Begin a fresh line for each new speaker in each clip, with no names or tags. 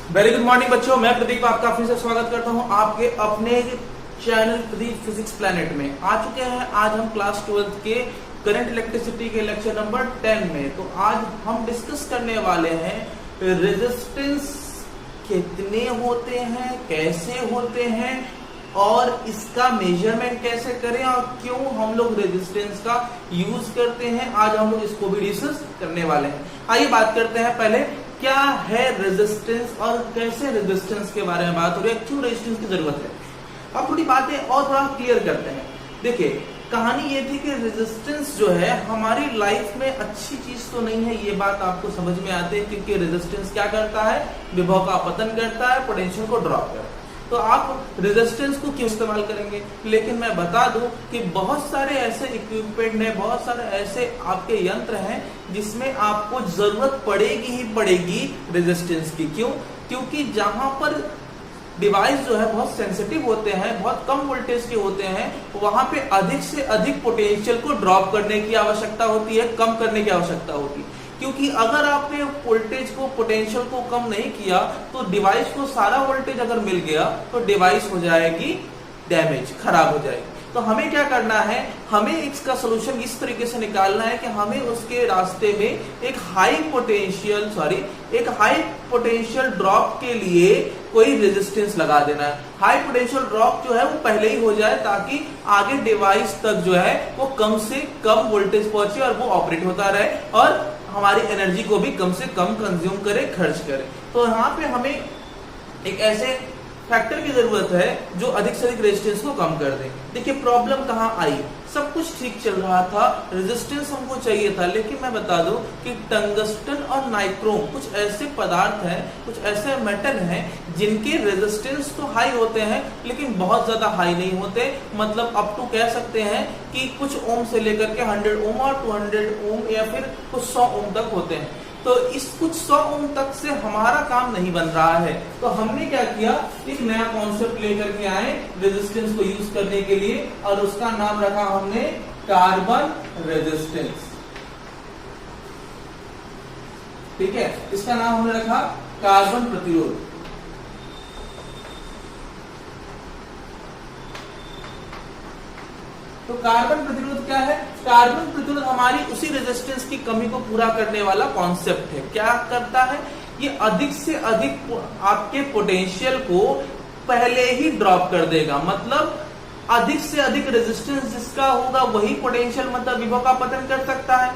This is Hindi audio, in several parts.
वेरी गुड मॉर्निंग बच्चों, मैं प्रदीप आपका फिर से स्वागत करता हूं आपके अपने चैनल प्रदीप फिजिक्स प्लैनेट में। आ चुके हैं आज हम क्लास 12 के करंट इलेक्ट्रिसिटी के लेक्चर नंबर 10 में। तो आज हम डिस्कस करने वाले हैं रेजिस्टेंस कितने होते हैं, कैसे होते हैं और इसका मेजरमेंट कैसे करें और क्यों हम लोग रेजिस्टेंस का यूज करते हैं। आज हम लोग इसको भी डिस्कस करने वाले हैं। आइए बात करते हैं पहले क्या है रेजिस्टेंस और कैसे रेजिस्टेंस के बारे में बात हो रही है, क्यों रेजिस्टेंस की जरूरत है। अब थोड़ी बातें और थोड़ा क्लियर करते हैं। देखिए, कहानी ये थी कि रेजिस्टेंस जो है हमारी लाइफ में अच्छी चीज तो नहीं है, ये बात आपको समझ में आती है, क्योंकि रेजिस्टेंस क्या करता है, विभव का अपतन करता है, पोटेंशियल को ड्रॉप करता है। तो आप रेजिस्टेंस को क्यों इस्तेमाल करेंगे। लेकिन मैं बता दूं कि बहुत सारे ऐसे इक्विपमेंट हैं, बहुत सारे ऐसे आपके यंत्र हैं जिसमें आपको जरूरत पड़ेगी ही पड़ेगी रेजिस्टेंस की। क्यों? क्योंकि जहां पर डिवाइस जो है बहुत सेंसिटिव होते हैं, बहुत कम वोल्टेज के होते हैं, वहां पे अधिक से अधिक पोटेंशियल को ड्रॉप करने की आवश्यकता होती है, कम करने की आवश्यकता होती है। क्योंकि अगर आपने वोल्टेज को, पोटेंशियल को कम नहीं किया तो डिवाइस को सारा वोल्टेज अगर मिल गया तो डिवाइस हो जाएगी डैमेज, खराब हो जाएगी। तो हमें क्या करना है, हमें इसका सोल्यूशन इस तरीके से निकालना है कि हमें उसके रास्ते में एक हाई पोटेंशियल ड्रॉप के लिए कोई रेजिस्टेंस लगा देना है। हाई पोटेंशियल ड्रॉप जो है वो पहले ही हो जाए ताकि आगे डिवाइस तक जो है वो कम से कम वोल्टेज पहुंचे और वो ऑपरेट होता रहे और हमारी एनर्जी को भी कम से कम कंज्यूम करे, खर्च करे। तो यहाँ पे हमें एक ऐसे फैक्टर की जरूरत है जो अधिक से अधिक रेजिस्टेंस को कम कर दे। देखिए प्रॉब्लम कहाँ आई, सब कुछ ठीक चल रहा था, रेजिस्टेंस हमको चाहिए था, लेकिन मैं बता दूं कि टंगस्टन और नाइक्रोम कुछ ऐसे पदार्थ हैं, कुछ ऐसे मेटल हैं जिनके रेजिस्टेंस तो हाई होते हैं लेकिन बहुत ज्यादा हाई नहीं होते। मतलब अप टू कह सकते हैं कि कुछ ओम से लेकर के 100 ओम और 200 ओम या फिर कुछ 100 ओम तक होते हैं। तो इस कुछ 100 ओम तक से हमारा काम नहीं बन रहा है। तो हमने क्या किया, एक नया कॉन्सेप्ट लेकर के आए रेजिस्टेंस को यूज करने के लिए और उसका नाम रखा हमने कार्बन रेजिस्टेंस। ठीक है, इसका नाम हमने रखा कार्बन प्रतिरोध। तो कार्बन प्रतिरोध क्या है? कार्बन प्रतिरोध हमारी उसी रेजिस्टेंस की कमी को पूरा करने वाला कॉन्सेप्ट है। क्या करता है ये, अधिक से अधिक आपके पोटेंशियल को पहले ही ड्रॉप कर देगा। मतलब अधिक से अधिक रेजिस्टेंस जिसका होगा वही पोटेंशियल मतलब विभव का पतन कर सकता है।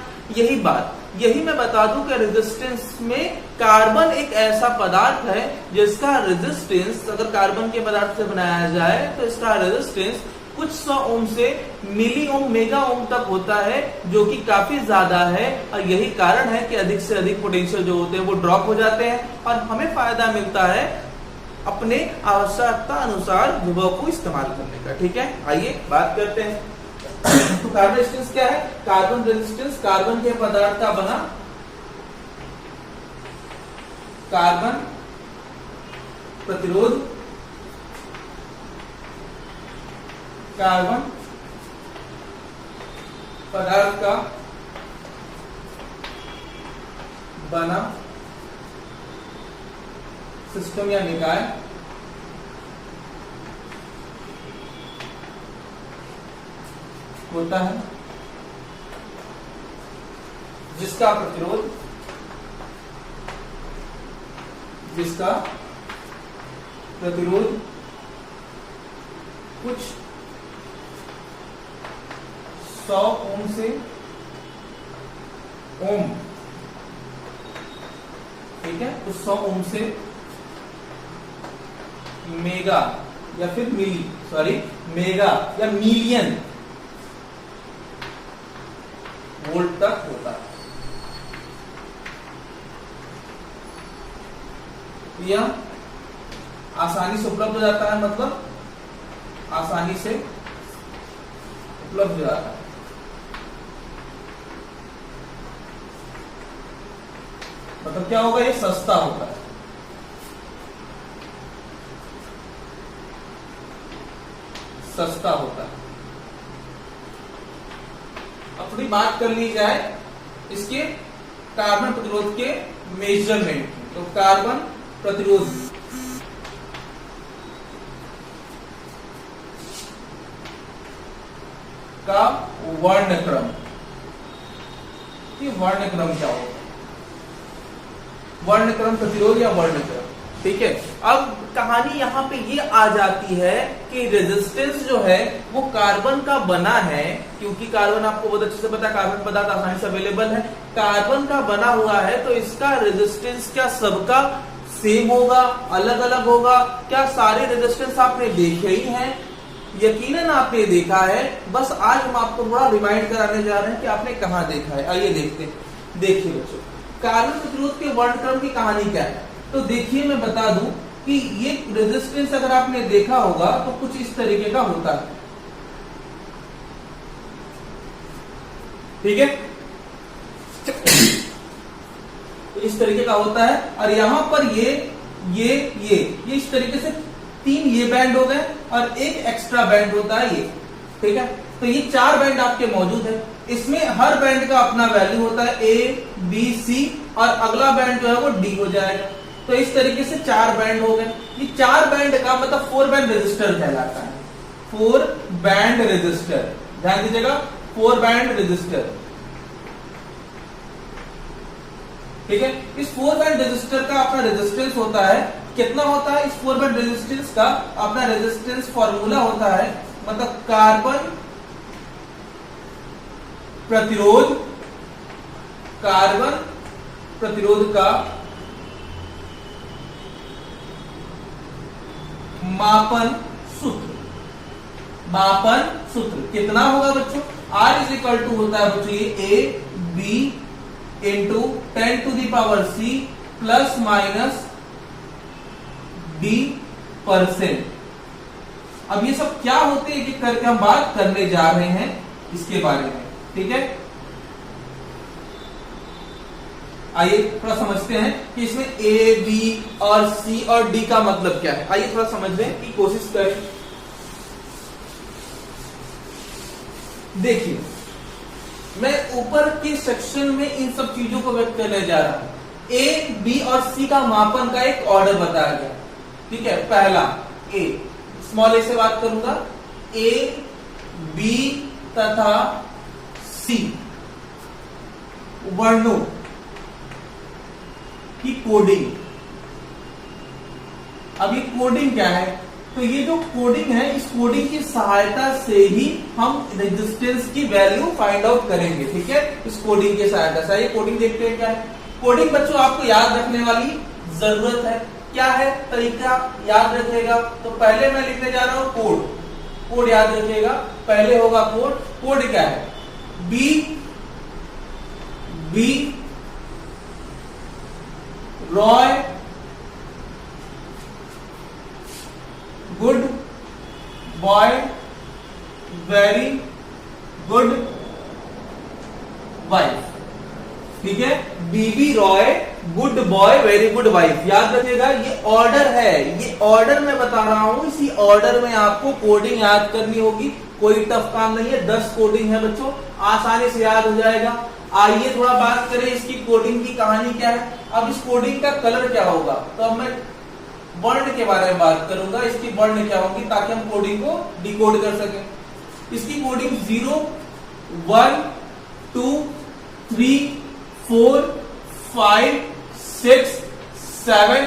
यही मैं बता दूं कि रेजिस्टेंस में कार्बन एक ऐसा पदार्थ है जिसका रेजिस्टेंस, अगर कार्बन के पदार्थ से बनाया जाए तो इसका रेजिस्टेंस कुछ 100 ओम से मिली ओम, मेगा ओम तक होता है, जो कि काफी ज्यादा है। और यही कारण है कि अधिक से अधिक पोटेंशियल जो होते हैं वो ड्रॉप हो जाते हैं और हमें फायदा मिलता है अपने आवश्यकता अनुसार विभव को इस्तेमाल करने का। ठीक है, आइए बात करते हैं। तो कार्बन रेजिस्टेंस क्या है? कार्बन रेजिस्टेंस कार्बन के पदार्थ का बना कार्बन प्रतिरोध, कार्बन पदार्थ का बना सिस्टम या निकाय होता है जिसका प्रतिरोध कुछ 100 ओम से ओम, ठीक है, कुछ 100 ओम से मेगा या फिर मेगा या मिलियन वोल्ट तक होता है। यह आसानी से उपलब्ध हो जाता है, मतलब आसानी से उपलब्ध हो जाता है। मतलब क्या होगा, ये सस्ता होता है। सस्ता होता है। अब थोड़ी बात कर ली जाए इसके कार्बन प्रतिरोध के मेजरमेंट की। तो कार्बन प्रतिरोध का वर्णक्रम। ये वर्णक्रम क्या होगा? वर्णक्रम प्रतिरोध या वर्णक्रम, ठीक है। अब कहानी यहाँ पे ये आ जाती है कि रेजिस्टेंस जो है वो कार्बन का बना है, क्योंकि कार्बन आपको बहुत अच्छे से पता है, कार्बन पदार्थ आसानी से अवेलेबल है, कार्बन का बना हुआ है, तो इसका रेजिस्टेंस क्या सबका सेम होगा, अलग अलग होगा? क्या सारे रेजिस्टेंस आपने देखे ही हैं? यकीनन आपने देखा है, बस आज हम आपको थोड़ा रिमाइंड कराने जा रहे हैं कि आपने कहाँ देखा है। आइए देखते हैं। देखिए बच्चों, कार्बन प्रतिरोध के वर्णक्रम की कहानी क्या है? तो देखिए मैं बता दूं कि ये रेजिस्टेंस अगर आपने देखा होगा तो कुछ इस तरीके का होता है, ठीक है। तो इस तरीके का होता है, और यहां पर ये इस तरीके से 3 ये बैंड हो गए और एक एक्स्ट्रा बैंड होता है ये, ठीक है। तो ये 4 बैंड आपके मौजूद है। इसमें हर बैंड का अपना वैल्यू होता है, ए बी सी, और अगला बैंड जो है वो डी हो जाएगा। तो इस तरीके से 4 बैंड हो गए। ये 4 बैंड का मतलब 4 बैंड रेजिस्टर कहलाता है। 4 बैंड रेजिस्टर, ध्यान दीजिएगा, 4 बैंड रेजिस्टर, ठीक है। इस 4 बैंड रेजिस्टर का अपना रेजिस्टेंस होता है, कितना होता है? इस 4 बैंड रेजिस्टेंस का अपना रेजिस्टेंस फॉर्मूला होता है, मतलब कार्बन प्रतिरोध, कार्बन प्रतिरोध का मापन सूत्र। मापन सूत्र कितना होगा बच्चों? R इज इक्वल टू होता है बच्चों ये A B into 10 to the power C plus minus D%। अब ये सब क्या होते हैं कि करके हम बात करने जा रहे हैं इसके बारे में, ठीक है। आइए थोड़ा समझते हैं कि इसमें ए बी और सी और डी का मतलब क्या है। आइए थोड़ा समझने की कोशिश करें। देखिए, मैं ऊपर के सेक्शन में इन सब चीजों को व्यक्त करने जा रहा हूं। ए बी और सी का मापन का एक ऑर्डर बताया गया, ठीक है। पहला ए, स्मॉल ए से बात करूंगा, ए बी तथा सी वर्णों की कोडिंग। अब ये कोडिंग क्या है? तो ये जो कोडिंग है, इस कोडिंग की सहायता से ही हम रेजिस्टेंस की वैल्यू फाइंड आउट करेंगे, ठीक है। इस कोडिंग की सहायता से, ये कोडिंग देखते हैं क्या है। कोडिंग बच्चों आपको याद रखने वाली जरूरत है। क्या है तरीका याद रखेगा? तो पहले मैं लिखने जा रहा हूं कोड। कोड याद रखिएगा, पहले होगा कोड। कोड क्या है? B B Roy good boy very good wife, ठीक है। BB Roy good boy very good wife, याद रखिएगा ये ऑर्डर है। ये ऑर्डर मैं बता रहा हूं, इसी ऑर्डर में आपको कोडिंग याद करनी होगी। कोई टफ काम नहीं है, 10 कोडिंग है बच्चों, आसानी से याद हो जाएगा। आइए थोड़ा बात करें इसकी कोडिंग की कहानी क्या है। अब इस कोडिंग का कलर क्या होगा? तो अब मैं वर्ण के बारे में बात करूंगा, इसकी वर्ण क्या होगी, ताकि हम कोडिंग को डिकोड कर सकें। इसकी कोडिंग 0 1 2 3 4 5 6 7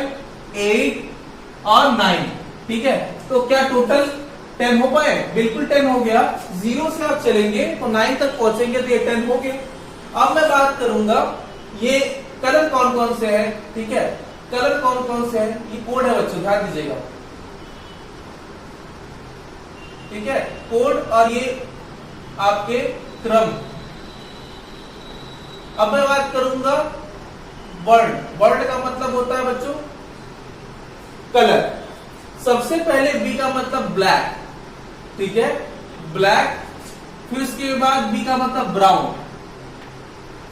8 और 9, ठीक है। तो क्या टोटल 10 हो पाए? बिल्कुल 10 हो गया। 0 से आप चलेंगे तो 9 तक पहुंचेंगे तो ये 10 हो गया। अब मैं बात करूंगा ये कलर कौन कौन से हैं, ठीक है। कलर कौन कौन से हैं, ये कोड है बच्चों, ध्यान दीजिएगा, ठीक है। कोड और ये आपके क्रम। अब मैं बात करूंगा वर्ण। वर्ण का मतलब होता है बच्चों कलर। सबसे पहले बी का मतलब ब्लैक, ठीक है, ब्लैक। फिर उसके बाद बी का मतलब ब्राउन,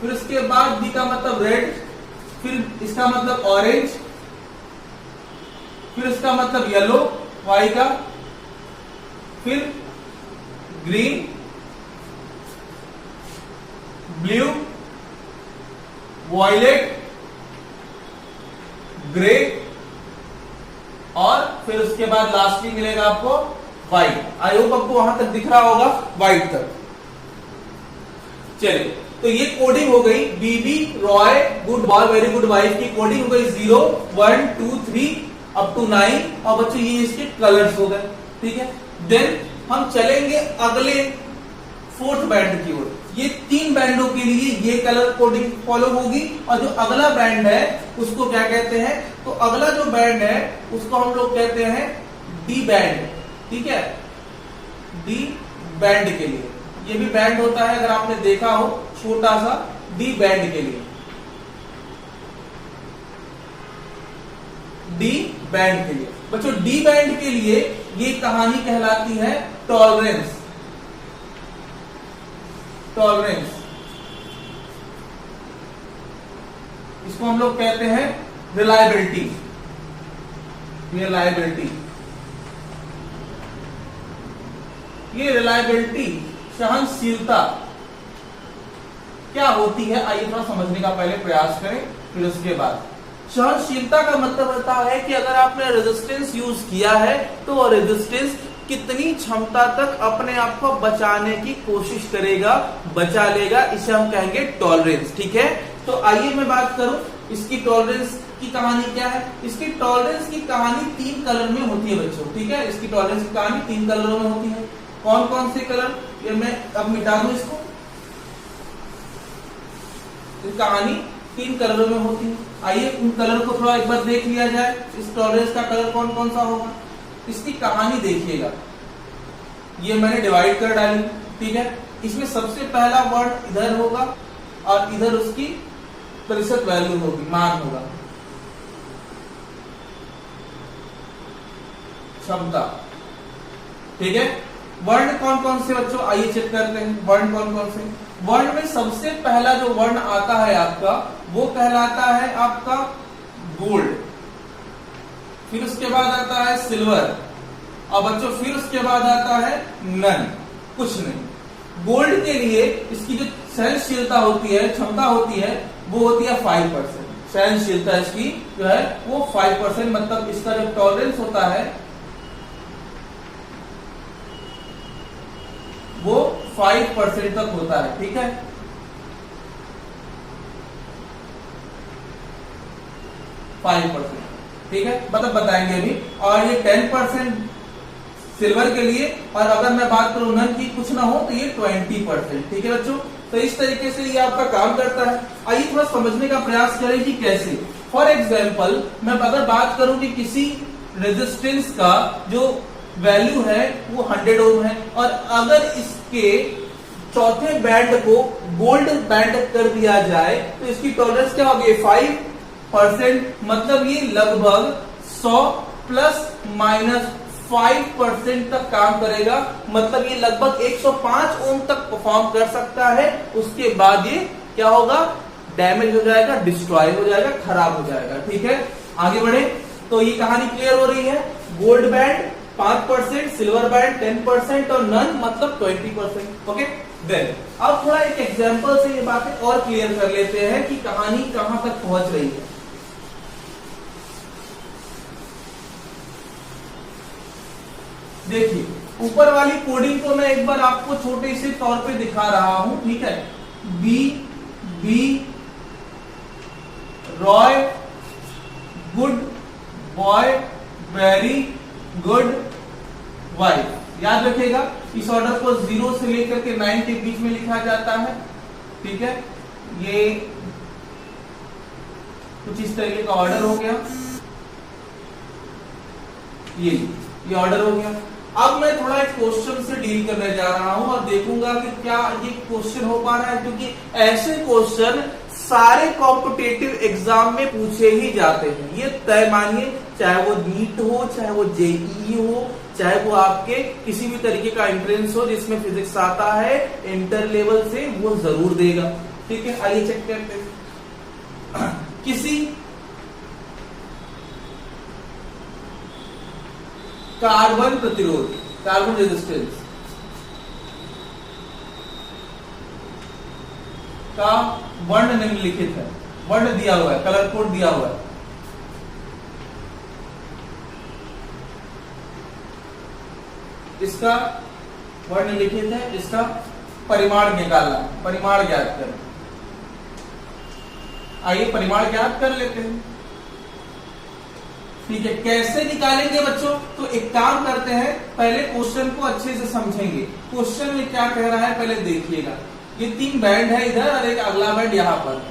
फिर उसके बाद बी का मतलब रेड, फिर इसका मतलब ऑरेंज, फिर इसका मतलब येलो वाई का, फिर ग्रीन, ब्लू, वायलेट, ग्रे फिर उसके बाद लास्टली मिलेगा आपको व्हाइट। आई होप आपको वहां तक दिख रहा होगा, व्हाइट तक। चलिए, तो ये कोडिंग हो गई। BB Roy good boy very good wife की कोडिंग हो गई 0 1 2 3 अप टू 9। और बच्चों ये इसके कलर्स हो गए, ठीक है। देन हम चलेंगे अगले फोर्थ बैंड की ओर। ये 3 बैंडों के लिए ये कलर कोडिंग फॉलो होगी, और जो अगला बैंड है उसको क्या कहते हैं, तो अगला जो बैंड है उसको हम लोग कहते हैं डी बैंड, ठीक है। डी बैंड के लिए ये भी बैंड होता है, अगर आपने देखा हो छोटा सा, डी बैंड के लिए, डी बैंड के लिए बच्चों, डी बैंड के लिए ये कहानी कहलाती है टॉलरेंस। टॉलरेंस, इसको हम लोग कहते हैं रिलायबिलिटी। रिलायबिलिटी, ये रिलायबिलिटी, सहनशीलता क्या होती है, आइए थोड़ा समझने का पहले प्रयास करें, फिर उसके बाद। सहनशीलता का मतलब होता है कि अगर आपने रेजिस्टेंस यूज किया है तो वो रेजिस्टेंस कितनी क्षमता तक अपने आप को बचाने की कोशिश करेगा, बचा लेगा, इसे हम कहेंगे टॉलरेंस, ठीक है। तो आइए मैं बात करूं इसकी टॉलरेंस की कहानी क्या है। इसकी टॉलरेंस की कहानी 3 कलर में होती है बच्चों, ठीक है। इसकी टॉलरेंस की कहानी 3 कलरों में होती है। कौन कौन से कलर, ये मैं अब मिटा दूं इसको। कहानी 3 कलरों में होती है। आइए उन कलर को थोड़ा एक बार देख लिया जाए। इस टॉलरेंस का कलर कौन कौन सा होगा, इसकी कहानी देखिएगा। ये मैंने डिवाइड कर डाली, ठीक है। इसमें सबसे पहला वर्ड इधर होगा और इधर उसकी प्रतिशत वैल्यू होगी, मान होगा, क्षमता, ठीक है। वर्ण कौन कौन से बच्चों, आइए चेक करते हैं वर्ण कौन कौन से। वर्ण में सबसे पहला जो वर्ण आता है आपका, वो कहलाता है आपका गोल्ड। फिर उसके बाद आता है सिल्वर, और बच्चों फिर उसके बाद आता है नन, कुछ नहीं। गोल्ड के लिए इसकी जो सहनशीलता होती है, क्षमता होती है, वो होती है 5%। सहनशीलता इसकी जो है वो 5%, मतलब इसका जो टॉलरेंस होता है वो 5% तक होता है, ठीक है। ठीक है, मतलब बताएंगे अभी। और ये 10% सिल्वर के लिए, और अगर मैं बात करूं नन की, कुछ ना हो, तो ये 20%, ठीक है बच्चों। तो इस तरीके से ये आपका काम करता है। आइए थोड़ा समझने का प्रयास करें कि कैसे। फॉर एग्जाम्पल मैं अगर बात करूं कि किसी रेजिस्टेंस का जो वैल्यू है वो 100 ओम है, और अगर इसके चौथे बैंड को गोल्ड बैंड कर दिया जाए तो इसकी टॉलरेंस क्या होगी, 5%, मतलब ये लगभग 100 प्लस माइनस 5% तक काम करेगा, मतलब ये लगभग 105 ओम तक परफॉर्म कर सकता है। उसके बाद ये क्या होगा, डैमेज हो जाएगा, डिस्ट्रॉय हो जाएगा, खराब हो जाएगा, ठीक है। आगे बढ़े तो ये कहानी क्लियर हो रही है। गोल्ड बैंड 5%, सिल्वर बैंड 10% और नन मतलब 20%, ओके। देन अब थोड़ा एक एग्जांपल से ये बातें और क्लियर कर लेते हैं कि कहानी कहां तक पहुंच रही है। देखिए ऊपर वाली कोडिंग को मैं एक बार आपको छोटे से तौर पे दिखा रहा हूं, ठीक है। B B Roy good boy very good wife, याद रखिएगा इस ऑर्डर को 0 से लेकर के 9 के बीच में लिखा जाता है, ठीक है। ये कुछ इस तरीके का ऑर्डर हो गया, ये ऑर्डर हो गया। अब मैं थोड़ा एक क्वेश्चन से डील करने जा रहा हूं और देखूंगा कि क्या ये क्वेश्चन हो पा रहा है, क्योंकि ऐसे क्वेश्चन सारे कॉम्पिटिटिव एग्जाम में पूछे ही जाते हैं, ये तय मानिए। चाहे वो नीट हो, चाहे वो जेईई हो, चाहे वो आपके किसी भी तरीके का एंट्रेंस हो जिसमें फिजिक्स आता है इंटर लेवल से, वो जरूर देगा, ठीक है। आइए चेक करते हैं। किसी कार्बन प्रतिरोध, कार्बन रेजिस्टेंस का वर्ण निम्नलिखित है, वर्ण दिया हुआ है, कलर कोड दिया हुआ है। इसका वर्ड लिखे थे, इसका परिमाण निकालना, परिमाण ज्ञात करें। आइए परिमाण ज्ञात कर लेते हैं। ठीक है, कैसे निकालेंगे बच्चों? तो एक काम करते हैं, पहले क्वेश्चन को अच्छे से समझेंगे। क्वेश्चन में क्या कह रहा है पहले देखिएगा। ये 3 बैंड है इधर और एक अगला बैंड यहाँ पर।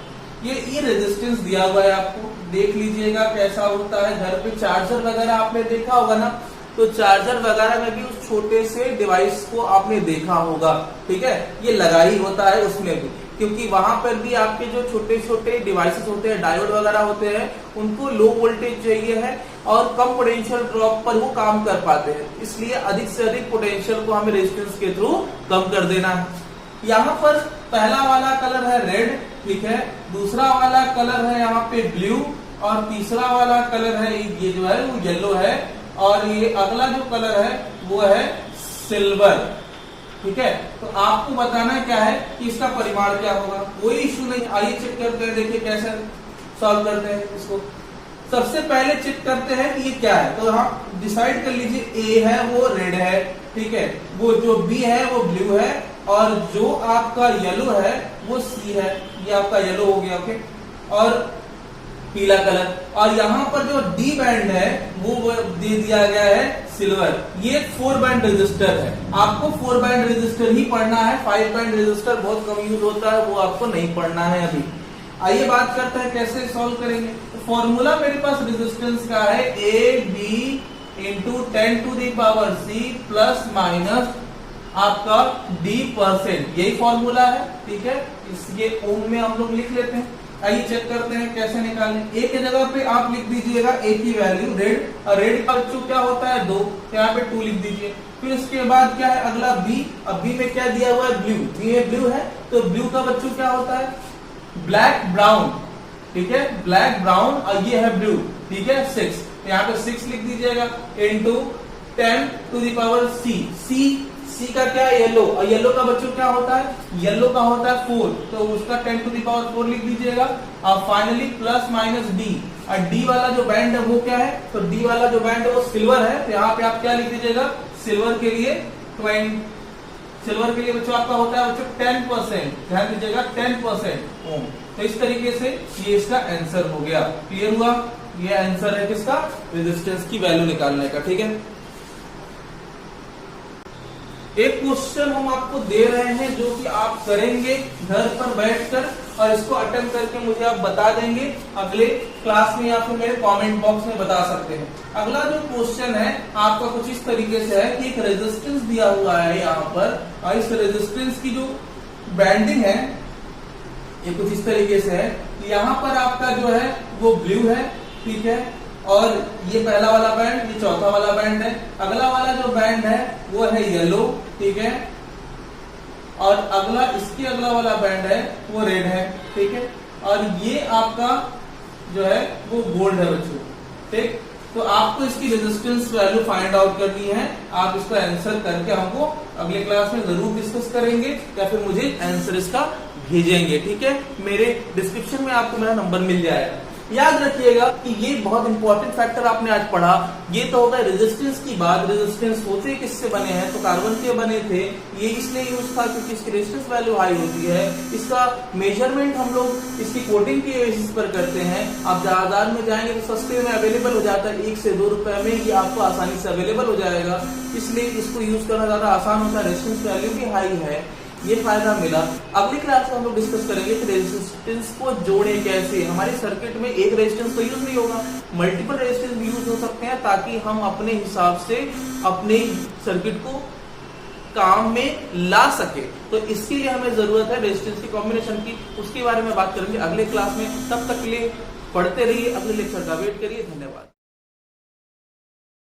ये रेजिस्टेंस दिया हुआ है, आपको देख लीजिएगा कैसा होता है। घर पे चार्जर वगैरह आपने देखा होगा ना, तो चार्जर वगैरह में भी उस छोटे से डिवाइस को आपने देखा होगा। ठीक है, ये लगा ही होता है उसमें भी, क्योंकि वहां पर भी आपके जो छोटे छोटे डिवाइसेस होते हैं, डायोड वगैरह होते हैं, उनको लो वोल्टेज चाहिए है और कम पोटेंशियल ड्रॉप पर वो काम कर पाते हैं। इसलिए अधिक से अधिक पोटेंशियल को हमें रेजिस्टेंस के थ्रू कम कर देना है। यहाँ पर पहला वाला कलर है रेड, ठीक है, दूसरा वाला कलर है यहाँ पे ब्लू और तीसरा वाला कलर है ये जो है वो येलो है और ये अगला जो कलर है वो है सिल्वर। ठीक है, तो आपको बताना क्या है कि इसका परिमाण क्या होगा। कोई इश्यू नहीं, आइए चेक करते हैं, देखिए कैसे सॉल्व करते हैं इसको। सबसे पहले चेक करते हैं कि ये क्या है, तो आप डिसाइड कर लीजिए। ए है वो रेड है, ठीक है, वो जो बी है वो ब्लू है और जो आपका येलो है वो सी है। ये आपका येलो हो गया, ओके, और पीला कलर। और यहाँ पर जो डी बैंड है वो दे दिया गया है सिल्वर। ये 4 बैंड रेजिस्टर है, आपको 4 बैंड रेजिस्टर ही पढ़ना है। 5 बैंड रेजिस्टर बहुत कम यूज होता है, वो आपको नहीं पढ़ना है अभी। आइए बात करते हैं कैसे सॉल्व करेंगे। तो फॉर्मूला मेरे पास रेजिस्टेंस का है A B into 10 to the power C plus minus आपका d%, यही फॉर्मूला है। ठीक है, इसलिए ओम में हम लोग लिख लेते हैं। आइए चेक करते हैं कैसे निकालें। ए की जगह पे आप लिख दीजिएगा ए की वैल्यू रेड, और रेड का वैल्यू क्या होता है 2, तो यहाँ पे 2 लिख दीजिए। फिर इसके बाद क्या है अगला बी, अब बी में क्या दिया हुआ है ब्लू, बी में ब्लू है तो ब्लू का वैल्यू क्या होता है ब्लैक ब्राउन। ठीक है, ब्लैक ब्राउन और ये है ब्लू, ठीक है 6, यहाँ पे 6 लिख दीजिएगा इंटू 10 टू द पावर सी सी का क्या है येलो, और येलो का बच्चों क्या होता है, येलो का होता है 4, तो उसका 10 टू द पावर 4 लिख दीजिएगा। और फाइनली प्लस माइनस डी, और डी वाला जो बैंड है वो क्या है, तो डी वाला जो बैंड है वो सिल्वर है, तो यहाँ पे आप क्या लिख दीजिएगा सिल्वर के लिए 20, सिल्वर के लिए बच्चों आपका होता है बच्चों 10%, ध्यान दीजिएगा 10% ओम। तो इस तरीके से ये इसका आंसर हो गया। क्लियर हुआ, ये आंसर है किसका, रेजिस्टेंस की वैल्यू निकालने का। ठीक है, एक क्वेश्चन हम आपको दे रहे हैं जो कि आप करेंगे घर पर बैठकर और इसको अटेम्प्ट करके मुझे आप बता देंगे अगले क्लास में या फिर मेरे कमेंट बॉक्स में बता सकते हैं। अगला जो क्वेश्चन है आपका कुछ इस तरीके से है कि एक रेजिस्टेंस दिया हुआ है यहाँ पर, और इस रेजिस्टेंस की जो बैंडिंग है ये कुछ इस तरीके से है। यहाँ पर आपका जो है वो ब्लू है, ठीक है, और ये पहला वाला बैंड, ये चौथा वाला बैंड है। अगला वाला जो बैंड है वो है येलो, ठीक है, और अगला इसके अगला वाला बैंड है वो रेड है, ठीक है, और ये आपका जो है वो गोल्ड है बच्चों। ठीक, तो आपको इसकी रेजिस्टेंस वैल्यू फाइंड आउट करनी है। आप इसका आंसर करके हमको अगले क्लास में जरूर डिस्कस करेंगे या फिर मुझे आंसर इसका भेजेंगे। ठीक है, मेरे डिस्क्रिप्शन में आपको मेरा नंबर मिल जाएगा। याद रखिएगा कि ये बहुत इंपॉर्टेंट फैक्टर आपने आज पढ़ा। ये तो होगा रेजिस्टेंस की बात। रेजिस्टेंस होते किससे बने हैं, तो कार्बन के बने थे। ये इसलिए यूज था क्योंकि इसकी रेजिस्टेंस वैल्यू हाई होती है। इसका मेजरमेंट हम लोग इसकी कोटिंग के बेसिस पर करते हैं। आप बाजार में जाएंगे तो सस्ते में अवेलेबल हो जाता है, 1 से 2 रुपए में ये आपको आसानी से अवेलेबल हो जाएगा, इसलिए इसको यूज करना ज्यादा आसान होता है। रेजिस्टेंस वैल्यू भी हाई है, ये फायदा मिला। अगली क्लास में हम लोग डिस्कस करेंगे कि रेजिस्टेंस को जोड़े कैसे। हमारे सर्किट में एक रेजिस्टेंस तो यूज नहीं होगा, मल्टीपल रेजिस्टेंस भी यूज हो सकते हैं, ताकि हम अपने हिसाब से अपने सर्किट को काम में ला सके। तो इसके लिए हमें जरूरत है रेजिस्टेंस की कॉम्बिनेशन की। उसके बारे में बात करेंगे अगले क्लास में। तब तक के लिए पढ़ते रहिए, अगले लेक्चर का वेट करिए। धन्यवाद।